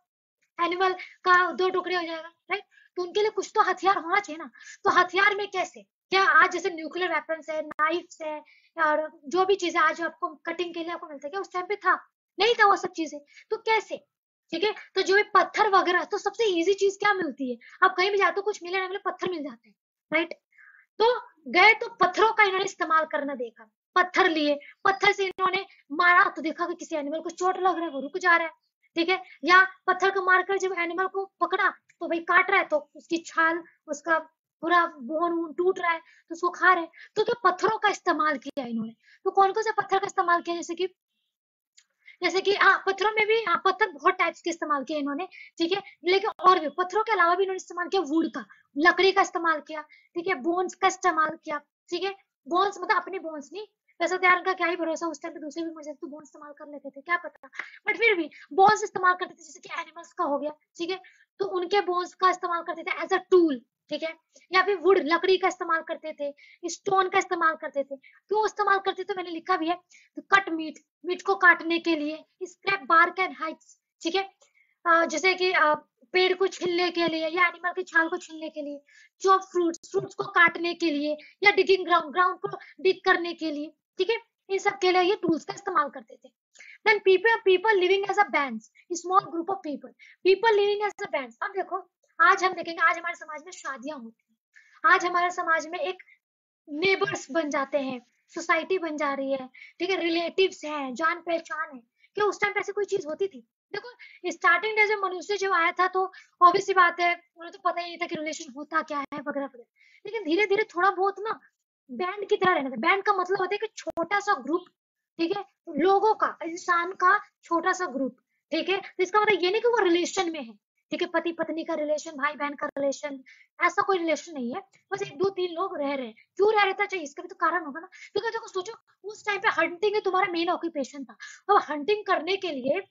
Speaker 1: एनिमल का 2 टुकड़े हो जाएगा, राइट। तो उनके लिए कुछ तो हथियार होना चाहिए ना। तो हथियार में कैसे? क्या आज जैसे न्यूक्लियर वेपन्स है, नाइफ्स है, और जो भी चीजें आज आपको कटिंग के लिए आपको मिलता है, क्या उस टाइम पे था? नहीं था वो सब चीजें। तो कैसे? ठीक है। तो जो ये पत्थर वगैरह, तो सबसे इजी चीज क्या मिलती है, आप कहीं भी जाते हो कुछ मिले ना मिले पत्थर मिल जाते हैं, राइट। तो गए तो पत्थरों का इन्होंने इस्तेमाल करना देखा, पत्थर लिए, पत्थर से इन्होंने मारा तो देखा कि किसी एनिमल को चोट लग रहा है, वो रुक जा रहा है, ठीक है। या पत्थर को मारकर जब एनिमल को पकड़ा तो भाई काट रहा है तो उसकी छाल, उसका पूरा बोन वोन टूट रहा है तो उसको खा रहे हैं। तो क्या पत्थरों का इस्तेमाल किया इन्होंने। तो कौन कौन से पत्थर का इस्तेमाल किया, जैसे कि हाँ पत्थरों में भी, हाँ पत्थर बहुत टाइप्स के इस्तेमाल किए इन्होंने, ठीक है। लेकिन और भी पत्थरों के अलावा भी इन्होंने इस्तेमाल किया वुड का, लकड़ी का इस्तेमाल किया, ठीक है। बोन्स का इस्तेमाल किया, ठीक है। बोन्स मतलब अपने बोन्स नहीं, वैसे तो यार उनका क्या ही भरोसा, उस टाइम पे दूसरे भी मर जाते तो बोन्स इस्तेमाल कर लेते थे, क्या पता, बट फिर भी बोन्स इस्तेमाल करते थे, जैसे कि एनिमल्स का हो गया, ठीक है। तो उनके बोन्स का इस्तेमाल करते थे एज अ टूल, ठीक है। या फिर वुड लकड़ी का इस्तेमाल करते थे, स्टोन का इस्तेमाल करते थे, क्यों इस्तेमाल करते थे मैंने लिखा भी है। तो कट मीट, मीट को काटने के लिए, स्क्रैप बार्क एंड हाइट्स, ठीक है। जैसे कि पेड़ को छीलने के लिए या एनिमल की छाल को छीलने के लिए, चॉप फ्रूट्स, फ्रूट्स को काटने के लिए, या डिगिंग ग्राउंड, ग्राउंड को डिग करने के लिए, ठीक है। इन सब के लिए ये टूल्स का इस्तेमाल करते थे। Then people living as a bands, small group of people living as a bands. अब देखो, आज हम देखेंगे, आज हमारे समाज में शादियां होती हैं, आज हमारे समाज में एक नेबर्स बन जाते हैं, सोसाइटी बन जा रही है, ठीक है, रिलेटिव्स हैं, जान पहचान है। क्या उस टाइम पे ऐसी कोई चीज होती थी। देखो स्टार्टिंग डेज में मनुष्य जब आया था तो ऑब्वियस सी बात है, उन्हें तो पता ही नहीं था कि रिलेशन होता क्या है वगैरह वगैरह। लेकिन धीरे धीरे थोड़ा बहुत ना बैंड की तरह रहना था। बैंड का मतलब होता है कि छोटा सा ग्रुप, ठीक है, लोगों का, इंसान का छोटा सा ग्रुप, ठीक है। तो इसका मतलब ये नहीं कि वो रिलेशन में है, ठीक है, पति पत्नी का रिलेशन, भाई बहन का रिलेशन, ऐसा कोई रिलेशन नहीं है। बस एक दो तीन लोग रह रहे हैं, क्यों रह रहे थे, चाहिए इसका भी तो कारण होगा ना। क्योंकि देखो सोचो, उस टाइम पे हंटिंग ही तुम्हारा मेन ऑक्यूपेशन था। अब हंटिंग करने के लिए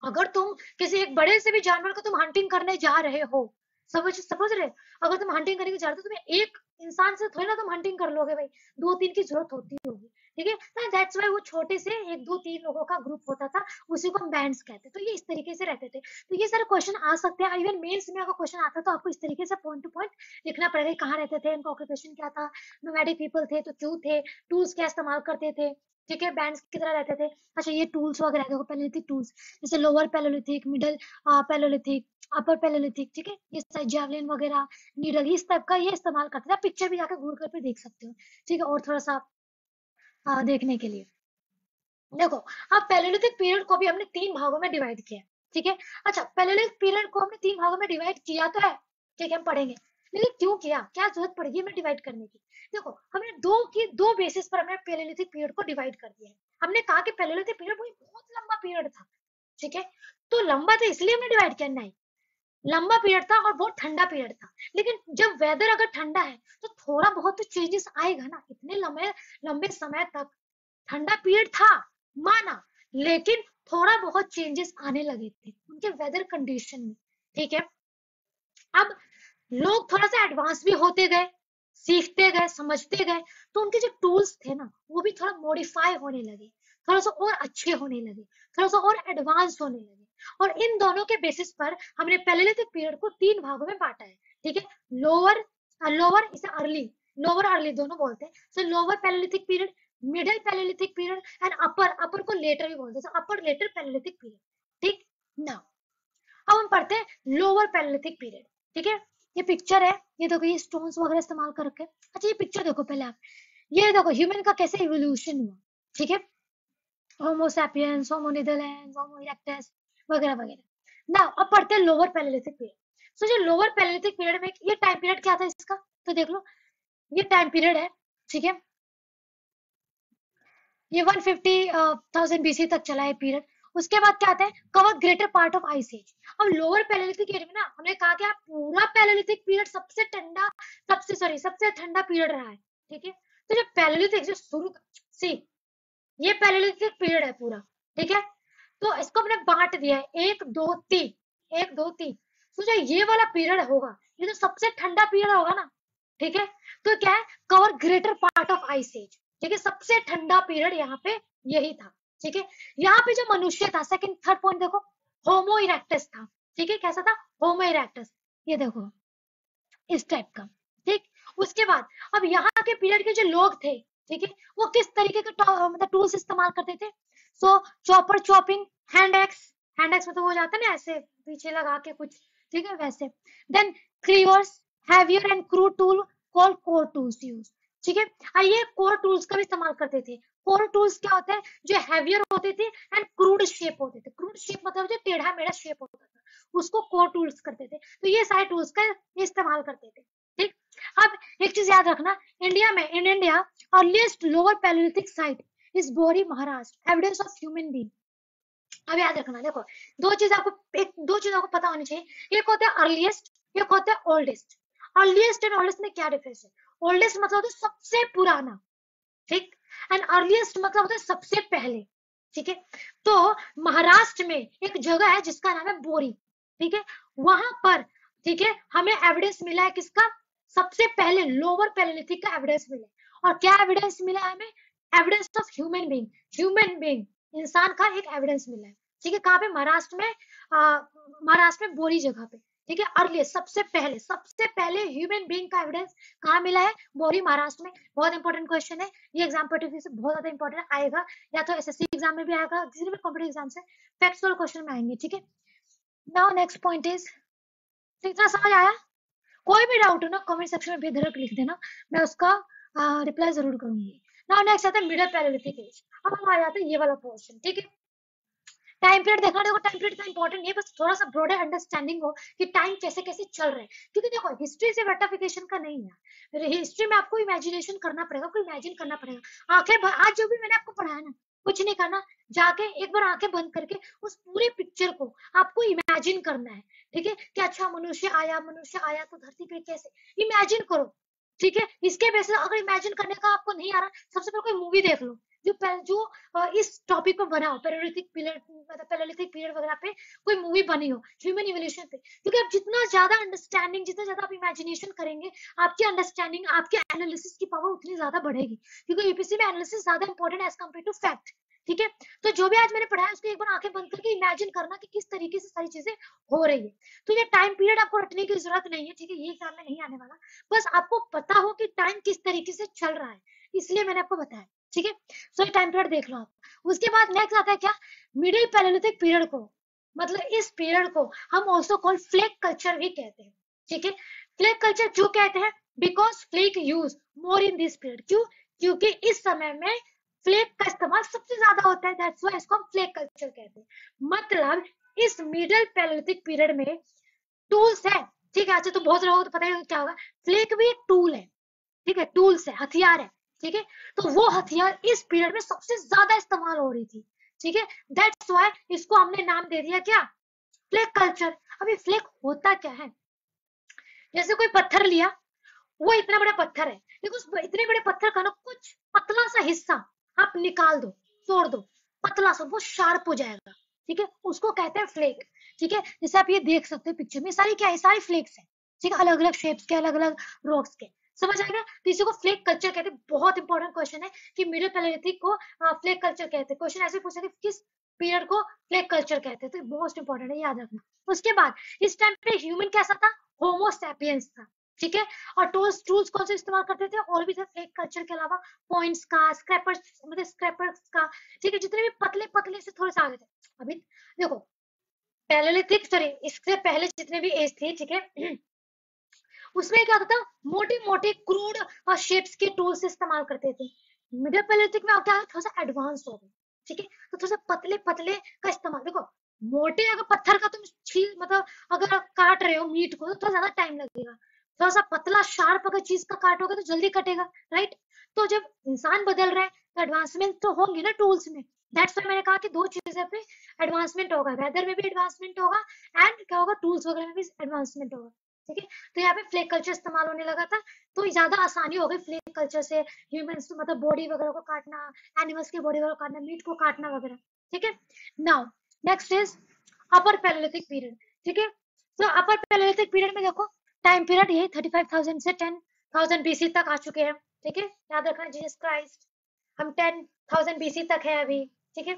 Speaker 1: अगर तुम किसी एक बड़े से भी जानवर को तुम हंटिंग करने जा रहे हो, समझ रहे हो? अगर तुम हंटिंग करने जा रहे हो तो तुम्हें एक इंसान से थोड़ी ना तुम हंटिंग कर लोगे भाई, दो तीन की जरूरत होती होगी, ठीक है। तो दैट्स व्हाई वो छोटे से एक दो तीन लोगों का ग्रुप होता था, उसी को हम बैंड्स कहते हैं। तो ये इस तरीके से रहते थे। तो ये सारे क्वेश्चन आ सकते हैं, इवन मेंस में अगर क्वेश्चन आता है तो आपको इस तरीके से पॉइंट टू पॉइंट लिखना पड़ेगा, कहाँ रहते थे, इनका ऑक्यूपेशन क्या था, नोमैडिक पीपल थे तो क्यों थे, टूल्स क्या इस्तेमाल करते थे, ठीक है, बैंड्स की तरह रहते थे। अच्छा ये टूल्स वगैरह देखो, पैलेलिथिक टूल्स, जैसे लोअर पैलेलिथिक, मिडल पैलेलिथिक, अपर पैलेलिथिक, ठीक है। इस टाइप जैवलिन वगैरह, नीडल, इस टाइप का ये इस्तेमाल करते थे। आप पिक्चर भी जाकर गूगल पे देख सकते हो, ठीक है, और थोड़ा सा देखने के लिए। देखो, अब पैलेलिथिक पीरियड को भी हमने तीन भागों में डिवाइड किया है, ठीक है। अच्छा पैलेलिथिक पीरियड को हमने तीन भागों में डिवाइड किया तो है, ठीक है, हम पढ़ेंगे, लेकिन क्यों किया, क्या जरूरत पड़ेगी हमें डिवाइड करने की। देखो हमने दो बेसिस पर हमने पैलेलिथिक पीरियड को डिवाइड कर दिया है। हमने कहा कि पैलेलिथिक पीरियड बहुत लंबा पीरियड था, ठीक है। तो लंबा तो इसलिए हमने डिवाइड किया, नहीं, लंबा पीरियड था और बहुत ठंडा पीरियड था। लेकिन जब वेदर अगर ठंडा है तो थोड़ा बहुत तो चेंजेस आएगा ना। इतने लंबे लंबे समय तक ठंडा पीरियड था, माना, लेकिन थोड़ा बहुत चेंजेस आने लगे थे उनके वेदर कंडीशन में, ठीक है। अब लोग थोड़ा सा एडवांस भी होते गए, सीखते गए, समझते गए, तो उनके जो टूल्स थे ना वो भी थोड़ा मॉडिफाई होने लगे, थोड़ा सा और अच्छे होने लगे, थोड़ा सा और एडवांस होने लगे। और इन दोनों के बेसिस पर हमने पैलेलिथिक पीरियड को तीन भागों में बांटा है, ठीक है। लोअर, लोअर इसे अर्ली, लोअर अर्ली दोनों बोलते हैं। So lower palaeolithic period, middle palaeolithic period and upper, upper को लेटर भी बोलते हैं, अपर लेटर पैलेलिथिक पीरियड, ठीक ना। अब हम पढ़ते हैं लोअर पैलेलिथिक पीरियड, ठीक है। ये पिक्चर है, ये देखो, ये स्टोन्स वगैरह इस्तेमाल करके। अच्छा ये पिक्चर देखो पहले आप, ये देखो ह्यूमन का कैसे इवोल्यूशन हुआ, ठीक है। होमो सैपियंस, होमो नेदरलैंड्स, होमो इरेक्टस वगैरह वगैरह। ना अब पढ़ते हैं लोअर पैलेलिथिक पीरियड। सो जो लोअर पैलेलिथिक पीरियड में ये टाइम पीरियड क्या था इसका, तो देख लो, ये टाइम पीरियड है, ठीक है। ये 150,000 बीसी तक चला है पीरियड। उसके बाद क्या आता है, cover greater part of ice age. अब लोअर पैलेलिथिक एरिया में ना हमने कहा कि आप पूरा पैलेलिथिक पीरियड सबसे ठंडा, सबसे ठंडा पीरियड रहा है, ठीक है। तो जो पैलेलिथिक जो शुरू सी, ये पैलेलिथिक पीरियड है पूरा, ठीक है। तो इसको हमने बांट दिया है, एक दो तीन, एक दो तीन। तो जो ये वाला पीरियड होगा, ये तो सबसे ठंडा पीरियड होगा ना, ठीक है। तो क्या है, cover greater part of ice age, ठीक है। सबसे ठंडा पीरियड यहाँ पे यही था, ठीक है। यहाँ पे जो मनुष्य था, सेकंड थर्ड पॉइंट देखो, होमो इरेक्टस था, ठीक है। कैसा था, होमो इरेक्टस, ये देखो इस टाइप का, ठीक। उसके बाद अब यहाँ के पीरियड के जो लोग थे, ठीक है, वो किस तरीके के मतलब टूल्स इस्तेमाल करते थे। So chopper, chopping, hand axe, hand axe मतलब हो जाता है ना ऐसे पीछे लगा के कुछ, ठीक है वैसे। Then cleavers, heavier and crude tool called core tools use, ठीक है। आइए कोर टूल्स का भी इस्तेमाल करते थे। कोर टूल्स क्या होते हैं, जो हैवियर होते थे एंड क्रूड शेप होते थे। क्रूड शेप मतलब जो टेढ़ा मेढ़ा शेप होता था, उसको कोर टूल्स करते थे। तो ये सारे टूल्स का इस्तेमाल करते थे, ठीक। अब एक चीज याद रखना, इंडिया में, in India earliest lower palaeolithic site is Bori Maharashtra, evidence of human being. अब याद रखना, देखो दो चीज आपको, दो चीज आपको पता होनी चाहिए। एक होता है अर्लीस्ट, एक होता है ओल्डेस्ट। अर्लीस्ट एंड ओल्डेस्ट में क्या डिफरेंस है? ओल्डेस्ट मतलब होता है सबसे पुराना, ठीक, एंड अर्लीस्ट मतलब होता है सबसे पहले, ठीक है। तो महाराष्ट्र में एक जगह है जिसका नाम है बोरी, ठीक है, वहां पर, ठीक है, हमें एविडेंस मिला है किसका? सबसे पहले लोअर पैलियोलिथिक का एविडेंस मिला है। और क्या एविडेंस मिला है हमें? Evidence of human being, human being, इंसान का एक एविडेंस मिला है, ठीक है। कहाँ पे? महाराष्ट्र में, महाराष्ट्र में बोरी जगह पे, ठीक है। अर्ली सबसे पहले ह्यूमन बीइंग का एविडेंस कहाँ मिला है? बोरी, महाराष्ट्र में। बहुत इंपॉर्टेंट क्वेश्चन है ये, एग्जाम पॉइंट ऑफ व्यू से बहुत ज्यादा इंपॉर्टेंट आएगा, या तो एसएससी एग्जाम में भी आएगा, किसी भी कॉम्पिटिटिव एग्जाम से फैक्चुअल क्वेश्चन में आएंगे, ठीक है। नाउ नेक्स्ट पॉइंट इज, इतना समझ आया? कोई भी डाउट हो ना कमेंट सेक्शन में बेधड़क लिख देना, मैं उसका रिप्लाई जरूर करूंगी। नाउ नेक्स्ट आता है मिडिल पैलियोलिथिक एज। अब हम आ जाते हैं ये वाला पोर्शन, ठीक है। टाइम पीरियड देखना, देखो टाइम पीरियड इतना इंपॉर्टेंट नहीं है, बस थोड़ा सा ब्रॉडर अंडरस्टैंडिंग हो कि टाइम कैसे कैसे चल रहा है। क्योंकि देखो हिस्ट्री से वर्टिफिकेशन का नहीं है, हिस्ट्री में आपको इमेजिनेशन करना पड़ेगा, आपको इमेजिन करना पड़ेगा। आज जो भी मैंने आपको पढ़ाया ना, कुछ नहीं करना, जाके एक बार आंखें बंद करके उस पूरे पिक्चर को आपको इमेजिन करना है, ठीक है। कि अच्छा मनुष्य आया तो धरती पे कैसे, इमेजिन करो, ठीक है। इसके बेसिस अगर इमेजिन करने का आपको नहीं आ रहा, सबसे पहले कोई मूवी देख लो जो इस टॉपिक पर बना हो, पैलियोलिथिक पीरियड, मतलब पैलियोलिथिक पीरियड वगैरह पे कोई मूवी बनी हो ह्यूमन इवोल्यूशन पे। क्योंकि आप जितना ज्यादा अंडरस्टैंडिंग, जितना ज्यादा आप इमेजिनेशन करेंगे, आपकी अंडरस्टैंडिंग, आपके एनालिसिस की पावर उतनी ज्यादा बढ़ेगी। क्योंकि यूपीएससी में एनालिसिस ज्यादा important as compare to fact, ठीक है। तो जो भी आज मैंने पढ़ाया उसको एक बार आंखें बंद करके इमेजिन करना कि किस तरीके से सारी चीजें हो रही है। तो ये टाइम पीरियड आपको रटने की जरूरत नहीं है, ठीक है, ये एग्जाम में नहीं आने वाला। बस आपको पता हो कि टाइम किस तरीके से चल रहा है, इसलिए मैंने आपको बताया, ठीक है। सो टाइम पीरियड देख लो आप। उसके बाद नेक्स्ट आता है क्या? मिडिल पैलियोलिथिक पीरियड को, मतलब इस पीरियड को हम ऑल्सो कॉल फ्लेक कल्चर भी कहते हैं, ठीक है। फ्लेक कल्चर क्यों कहते हैं? Because flake use more in this period. क्यों? क्योंकि इस समय में फ्लेक का इस्तेमाल सबसे ज्यादा होता है, दैट्स व्हाई इसको हम फ्लेक कल्चर कहते हैं। मतलब इस मिडिल पैलियोलिथिक पीरियड में टूल्स है, ठीक है। अच्छा तो बहुत लोगों को तो पता है क्या होगा, फ्लेक भी एक टूल है, ठीक है, टूल्स है, हथियार है, ठीक है। तो वो हथियार इस पीरियड में सबसे ज्यादा इस्तेमाल हो रही थी, ठीक है। दैट्स व्हाई इसको हमने नाम दे दिया क्या? Flake culture. अभी फ्लेक होता क्या है? जैसे कोई पत्थर लिया, वो इतना बड़ा पत्थर है, लेकिन उस इतने बड़े पत्थर का ना कुछ पतला सा हिस्सा आप निकाल दो, तोड़ दो, पतला सा, वो शार्प हो जाएगा, ठीक है, उसको कहते हैं फ्लेक, ठीक है। जैसे आप ये देख सकते हो पिक्चर में, सारी क्या है, सारी फ्लेक्स है, ठीक है, अलग अलग शेप्स के, अलग अलग रॉक्स के, समझ आएगा। तो इसी को फ्लेक कल्चर कहते हैं। बहुत इंपॉर्टेंट क्वेश्चन है कि मिडिल पैलियोलिथिक को फ्लेक कल्चर कहते हैं। क्वेश्चन ऐसे पूछा कि किस पीरियड को फ्लेक कल्चर कहते हैं, तो मोस्ट इंपॉर्टेंट है, याद रखना। उसके बाद इस टाइम पे ह्यूमन कैसा था? होमो सैपियंस था, ठीक है। और टूल्स टूल्स कौन से इस्तेमाल करते थे? और भी थे फ्लेक कल्चर के अलावा, पॉइंट्स का, स्क्रैपर्स, मतलब स्क्रैपर्स का, ठीक है, जितने भी पतले पतले से थोड़े से आगे थे। अभी देखो पैलियोलिथिक, सॉरी, इससे पहले जितने भी एज थे, ठीक है, उसमें क्या होता था, मोटे मोटे क्रूड और शेप्स के टूल्स इस्तेमाल करते थे। मिडिल पैलियोलिथिक में क्या है, थोड़ा सा एडवांस हो गए, ठीक है। तो थोड़ा सा पतले पतले का इस्तेमाल, देखो मोटे अगर पत्थर का तुम छील, मतलब अगर काट रहे हो मीट को, तो थोड़ा ज्यादा टाइम लगेगा। थोड़ा सा पतला शार्प अगर चीज का काटोगे तो जल्दी कटेगा, राइट। तो जब इंसान बदल रहा है तो एडवांसमेंट तो होंगी ना टूल्स में। दैट्स व्हाई मैंने कहा कि दो चीजें पे एडवांसमेंट होगा, वेदर में भी एडवांसमेंट होगा एंड क्या होगा, टूल्स वगैरह में भी एडवांसमेंट होगा, ठीक है। तो यहाँ पे फ्लेक कल्चर इस्तेमाल होने लगा था, तो ज्यादा आसानी हो गई फ्लेक कल्चर से ह्यूमंस, मतलब बॉडी वगैरह को काटना, एनिमल्स की बॉडी वगैरह काटना, मीट को काटना वगैरह, ठीक है। Now next is upper Palaeolithic period, ठीक है। तो अपर पैलियोलिथिक पीरियड में देखो टाइम पीरियड यही 35,000 से 10,000 बीसी तक आ चुके हैं, ठीक है। याद रखना जीसस क्राइस्ट, हम 10,000 बीसी तक है अभी, ठीक है।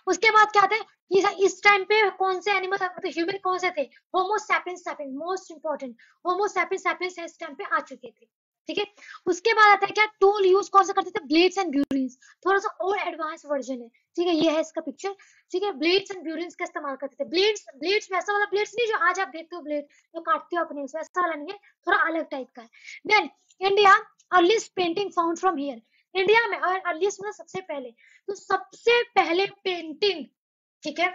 Speaker 1: उसके बाद क्या था, इस टाइम पे कौन से एनिमल, मतलब ह्यूमन कौन से थे? Homo sapiens sapiens, most important, Homo sapiens sapiens इस टाइम पे आ चुके थे, ठीक है। उसके बाद आता है क्या, टूल यूज कौन सा करते थे, ब्लेड्स एंड ब्यूरिन्स, थोड़ा सा और एडवांस वर्जन है, ठीक है, ये है इसका पिक्चर, ठीक है। ब्लेड्स एंड ब्यूरिन्स का इस्तेमाल करते थे। ब्लेड्स ब्लेड्स वैसा वाला ब्लेड्स नहीं जो आज आप देखते हो ब्लेड जो काटते हो अपने, वैसा वाला नहीं है, थोड़ा अलग टाइप का है। Then India earliest painting found from here, India में अर्लीस्ट मतलब सबसे पहले, तो सबसे पहले पेंटिंग, ठीक है,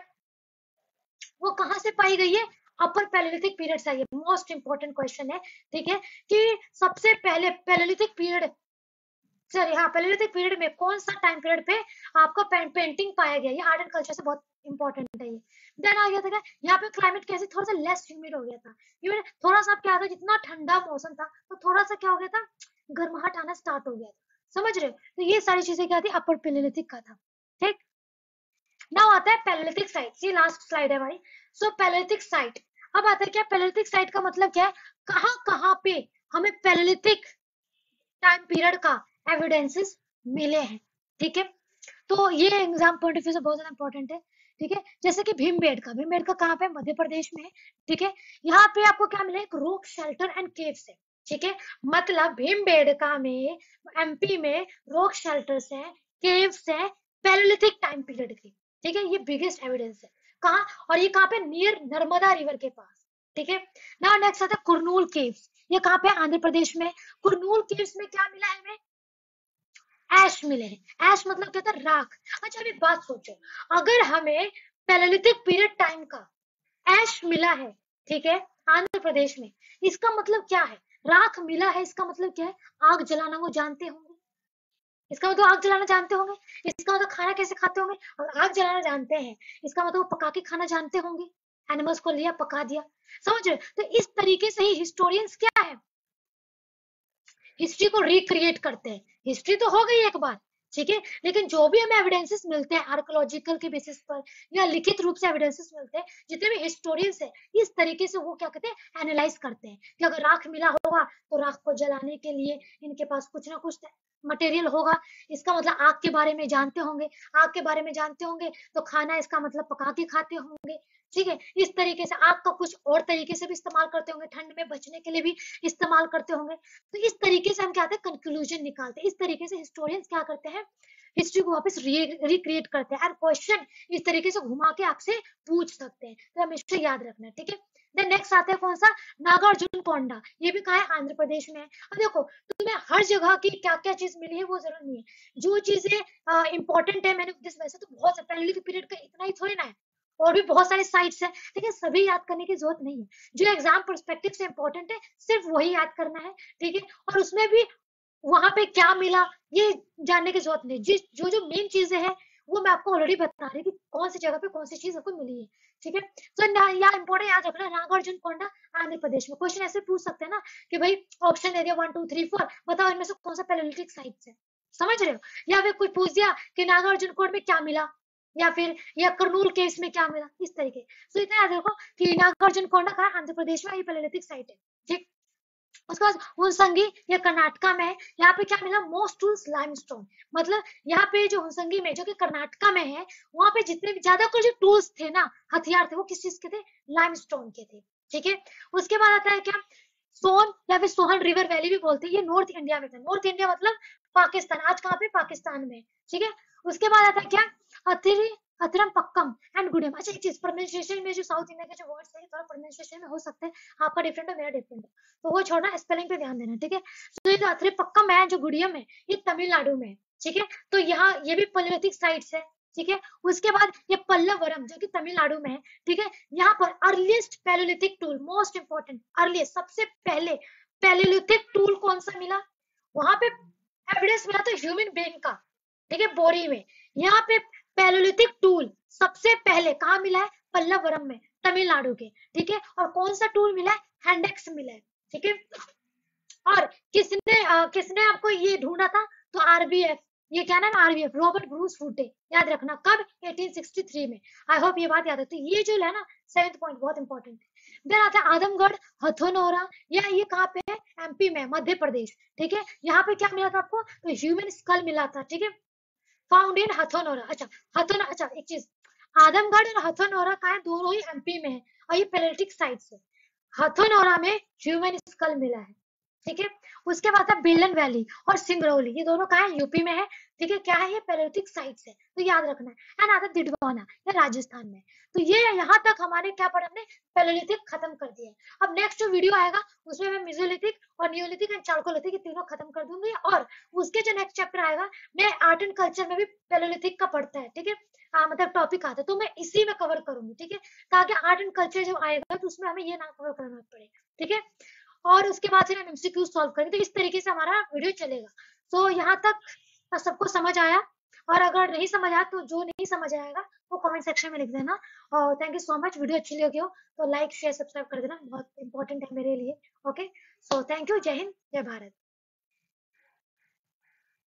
Speaker 1: वो कहाँ से पाई गई है, अपर पैलेलिथिक पीरियड से। ये मोस्ट इंपोर्टेंट क्वेश्चन है, ठीक है, कि सबसे पहले पैलेलिथिक पीरियड, सॉरी हाँ, पैलेलिथिक पीरियड में कौन सा टाइम पीरियड पे आपका पेंटिंग पाया गया, ये आर्ट एंड कल्चर से बहुत इंपॉर्टेंट है ये। देन आ गया था यहाँ पे क्लाइमेट कैसे थोड़ा सा लेस ह्यूमिड हो गया था, ह्यूमिड थोड़ा सा क्या था, जितना ठंडा मौसम था तो थोड़ा सा क्या हो गया था, गर्माहट आना स्टार्ट हो गया था, समझ रहे हो, तो ये सारी चीजें क्या थी, अपर पैलेलिथिक का था, ठीक। नाउ आता है पैलेलिथिक साइट, ये लास्ट स्लाइड है हमारी। सो पैलेलिथिक साइट, अब आता है क्या, पैलेलिथिक साइट का मतलब क्या है, कहाँ कहाँ पे हमें पैलेलिथिक टाइम पीरियड का एविडेंसेस मिले हैं, ठीक है। तो ये एग्जाम पॉइंट ऑफ व्यू से बहुत ज्यादा इंपॉर्टेंट है, ठीक है। जैसे कि भीमबेटका कहाँ पे, मध्य प्रदेश में है, ठीक है। यहाँ पे आपको क्या मिला, एक रॉक शेल्टर एंड केव्स है, ठीक है, मतलब भीमबेटका में, एमपी में रॉक शेल्टर्स हैं, केव्स हैं, पैलेलिथिक टाइम पीरियड की, ठीक है, ये बिगेस्ट एविडेंस है। कहाँ, और ये कहाँ पे, नियर नर्मदा रिवर के पास, ठीक है। नाउ नेक्स्ट आता है कुरनूल केव्स, ये कहाँ पे, आंध्र प्रदेश में। कुरनूल केव्स में क्या मिला है हमें, ऐश मिले हैं। ऐश मतलब क्या था, राख। अच्छा अभी बात सोचो, अगर हमें पैलेलिथिक पीरियड टाइम का ऐश मिला है, ठीक है, आंध्र प्रदेश में, इसका मतलब क्या है, राख मिला है, इसका मतलब क्या है, आग जलाना वो जानते होंगे, इसका मतलब आग जलाना जानते होंगे, इसका मतलब खाना कैसे खाते होंगे, और आग जलाना जानते हैं, इसका मतलब वो पका के खाना जानते होंगे, एनिमल्स को लिया पका दिया, समझ रहे, तो इस तरीके से ही हिस्टोरियंस क्या है, हिस्ट्री को रिक्रिएट करते हैं। हिस्ट्री तो हो गई एक बार, ठीक है, लेकिन जो भी हमें एविडेंसेस मिलते हैं आर्कोलॉजिकल के बेसिस पर या लिखित रूप से एविडेंसेस मिलते हैं, जितने भी हिस्टोरियंस है, इस तरीके से वो क्या कहते हैं, एनालाइज करते हैं कि अगर राख मिला होगा तो राख को जलाने के लिए इनके पास कुछ ना कुछ मटेरियल होगा, इसका मतलब आग के बारे में जानते होंगे, आग के बारे में जानते होंगे तो खाना इसका मतलब पका के खाते होंगे, ठीक है। इस तरीके से आग का कुछ और तरीके से भी इस्तेमाल करते होंगे, ठंड में बचने के लिए भी इस्तेमाल करते होंगे, तो इस तरीके से हम क्या होता है, कंक्लूजन निकालते हैं, इस तरीके से हिस्टोरियंस क्या करते हैं, हिस्ट्री को वापस रिक्रिएट करते हैं, और क्वेश्चन इस तरीके से घुमा के आपसे पूछ सकते हैं, तो हमेशा याद रखना है, ठीक है। देन नेक्स्ट आता है कौन सा, नागार्जुन कोंडा, ये भी कहा है, आंध्र प्रदेश में है। अब देखो तुम्हें हर जगह की क्या क्या चीज मिली है वो जरूर नहीं है, जो चीजें इंपॉर्टेंट है, मैंने वैसे तो बहुत पैलेलिथिक पीरियड का इतना ही थोड़ी ना है, और भी बहुत सारे साइट्स है, लेकिन सभी याद करने की जरूरत नहीं है, जो एग्जाम परस्पेक्टिव से इंपॉर्टेंट है सिर्फ वही याद करना है, ठीक है। और उसमें भी वहां पे क्या मिला ये जानने की जरूरत नहीं, जिस जो जो मेन चीजें हैं वो मैं आपको ऑलरेडी बता रही कि कौन सी जगह पे कौन सी चीज आपको मिली है, ठीक है। तो यहाँ इंपॉर्टेंट याद रखना, नागार्जुन कोंडा आंध्र प्रदेश में, क्वेश्चन ऐसे पूछ सकते हैं ना कि भाई ऑप्शन दे दिया 1 2 3 4, बताओ इनमें से कौन सा पैलेलिथिक साइट है, समझ रहे हो, या फिर कोई पूछ दिया कि नागार्जुन कोंड में क्या मिला, या फिर या करनूल केस में क्या मिला, इस तरीके। तो इतना याद रखो कि नागार्जुन कोंडा का आंध्र प्रदेश में ये पैलेलिथिक साइट है, ठीक। उसके बाद हुनसंगी ये कर्नाटका में है, यहाँ पे क्या मिला, मोस्ट टूल्स लाइमस्टोन, मतलब यहाँ पे जो हुनसंगी में जो कि कर्नाटका में है, वहां पे जितने भी ज्यादा जो टूल्स थे ना, हथियार थे, वो किस चीज के थे, लाइमस्टोन के थे, ठीक है। उसके बाद आता है क्या, सोन या फिर सोहन रिवर वैली भी बोलते हैं, ये नॉर्थ इंडिया में था, नॉर्थ इंडिया मतलब पाकिस्तान, आज कहाँ पे, पाकिस्तान में, ठीक है। उसके बाद आता है क्या, अथिरी अथरम पक्कम एंड गुडियम। अच्छा एक चीज, प्रोनाउंसिएशन में जो साउथ इंडिया के जो वर्ड्स है थोड़ा प्रोनाउंसिएशन में हो सकते हैं, आपका डिफरेंट है मेरा डिफरेंट है, तो वो छोड़ना, स्पेलिंग पे ध्यान देना, ठीक है। तो ये जो अथरी पक्कम है, जो गुडियम है, ये तमिलनाडु में है, ठीक है। तो यहाँ ये भी पैलेलिथिक साइट्स है, ठीक है। उसके बाद ये पल्लवरम जो कि तमिलनाडु में है, ठीक है। यहाँ पर earliest palaeolithic tool, most important, earliest सबसे पहले पैलेलिथिक टूल कौन सा मिला, वहां पे एविडेंस मिला था ह्यूमन बीइंग का, ठीक है, बोरी में। यहाँ पे पैलेलिथिक टूल सबसे पहले कहाँ मिला है, पल्लवरम में, तमिलनाडु के, ठीक है। और कौन सा टूल मिला है, हैंडेक्स मिला है, ठीक है। और किसने आपको ये ढूंढा था, तो आरबीएफ, ये क्या नाम, आरबीएफ, रॉबर्ट ब्रूस फूटे, याद रखना, कब, 1863 में। आई होप ये बात याद है, तो ये जो है ना 7th पॉइंट बहुत इंपॉर्टेंट है। देन आता है आदमगढ़ हथनोरा, या ये कहाँ पे है, एमपी में, मध्य प्रदेश, ठीक है। यहाँ पे क्या मिला था आपको, तो ह्यूमन स्कल मिला था, ठीक है, फाउंड इन हथनोरा। अच्छा हथनोरा, अच्छा एक चीज, आदमगढ़ और हथनोरा का है, दोनों ही एमपी में है, और ये पैलेलिथिक साइट्स है। हथनोरा में ह्यूमन स्कल मिला है, ठीक है। उसके बाद है बेलन वैली और सिंगरौली, ये दोनों कहाँ है? यूपी में है। ठीक है, क्या है ये? पैलेolithic साइट्स है, तो याद रखना है। एंड आता दिडवाना, ये राजस्थान में। तो ये यहाँ तक हमारे क्या पढ़ा हमने? पैलेolithic खत्म कर दिया है। अब नेक्स्ट जो वीडियो आएगा उसमें मैं मेसोलिथिक और नियोलिथिक एंड चालकोलिथिक ये तीनों खत्म कर दूंगी, और उसके जो नेक्स्ट चैप्टर आएगा मैं आर्ट एंड कल्चर में भी पैलेolithic का पढ़ता है, ठीक है। मतलब टॉपिक आता है, तो मैं इसी में कवर करूंगी, ठीक है, ताकि आर्ट एंड कल्चर जब आएगा तो उसमें हमें ये ना कवर करना पड़े, ठीक है। और उसके बाद फिर हम एमसीक्यू सॉल्व करेंगे, तो इस तरीके से हमारा वीडियो चलेगा। तो यहाँ तक सबको समझ आया? और अगर नहीं समझ आया तो जो नहीं समझ आएगा वो कमेंट सेक्शन में लिख देना। और thank you so much, video अच्छी लगी हो तो लाइक शेयर सब्सक्राइब कर देना, बहुत इंपॉर्टेंट है मेरे लिए। ओके, सो थैंक यू, जय हिंद, जय भारत।